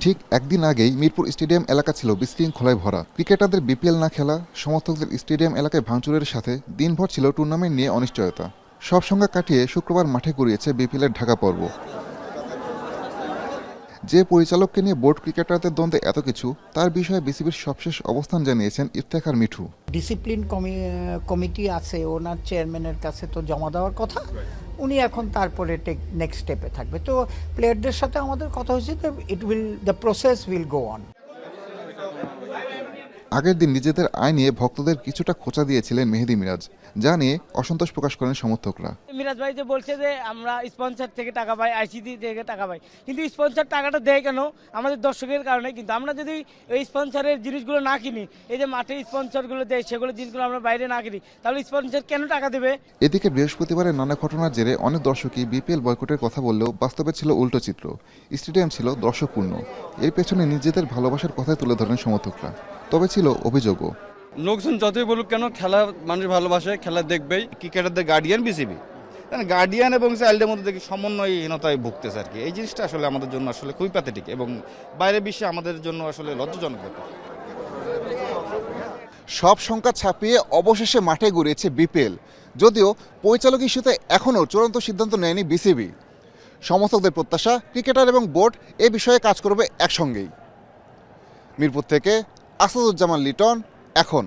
ঠিক একদিন আগেই মিরপুর স্টেডিয়াম এলাকা ছিল বিশৃঙ্খলায় ভরা। ক্রিকেটারদের বিপিএল না খেলা, সমর্থকদের স্টেডিয়াম এলাকায় ভাঙচুরের সাথে দিনভর ছিল টুর্নামেন্ট নিয়ে অনিশ্চয়তা। সব সংখ্যা কাটিয়ে শুক্রবার মাঠে গড়িয়েছে বিপিএলের ঢাকা পর্ব। যে পরিচালককে নিয়ে বোর্ড ক্রিকেটারদের দ্বন্দ্বে এত কিছু, তার বিষয়ে বিসিবির সবশেষ অবস্থান জানিয়েছেন ইফতেখার মিঠু। ডিসিপ্লিন কমিটি আছে, ওনার চেয়ারম্যানের কাছে তো জমা দেওয়ার কথা। উনি এখন তারপরে নেক্সট স্টেপে থাকবে। তো প্লেয়ারদের সাথে আমাদের কথা হয়েছে, the process will go on. আগের দিন নিজেদের আয় নিয়ে ভক্তদের কিছুটা খোঁচা দিয়েছিলেন মেহেদী মিরাজ, যা নিয়ে অসন্তোষ প্রকাশ করেন সমর্থকরা। মিরাজ ভাই যে বলছে যে আমরা স্পন্সর থেকে টাকা পাই, আইসিডি থেকে টাকা পাই, কিন্তু স্পন্সর টাকাটা দেয় কেন? আমাদের দর্শকের কারণে। কিন্তু আমরা যদি ওই স্পন্সরের জিনিসগুলো না কিনি, এই যে মাঠে স্পন্সরগুলো দেয় সেগুলো জিনিসগুলো আমরা বাইরে না কিনি, তাহলে স্পন্সর কেন টাকা দেবে? এদিকে বৃহস্পতিবারের নানা ঘটনার জেরে অনেক দর্শকই বিপিএল বয়কটের কথা বললেও বাস্তবে ছিল উল্টো চিত্র। স্টেডিয়াম ছিল দর্শকপূর্ণ। এর পেছনে নিজেদের ভালোবাসার কথাই তুলে ধরেন সমর্থকরা। তবে ছিল অভিযোগও। লোকজন যতই বলুক কেন, খেলা মানুষ ভালোবাসে, খেলা দেখবেই। ক্রিকেটারদের গার্ডিয়ান বিসিবি, গার্ডিয়ান এবং চাইল্ডের মধ্যে দেখি সমন্বয়হীনতায় ভুগতেছে আর কি। এই জিনিসটা আসলে আমাদের জন্য আসলে খুবই প্যাথেটিক এবং বাইরের বিশ্বে আমাদের জন্য আসলে লজ্জাজনক ব্যাপার। সব সংখ্যা ছাপিয়ে অবশেষে মাঠে গড়িয়েছে বিপিএল, যদিও পরিচালক ইস্যুতে এখনও চূড়ান্ত সিদ্ধান্ত নেয়নি বিসিবি। সমর্থকদের প্রত্যাশা, ক্রিকেটার এবং বোর্ড এ বিষয়ে কাজ করবে একসঙ্গেই। মিরপুর থেকে আসাদুজ্জামান লিটন, এখন।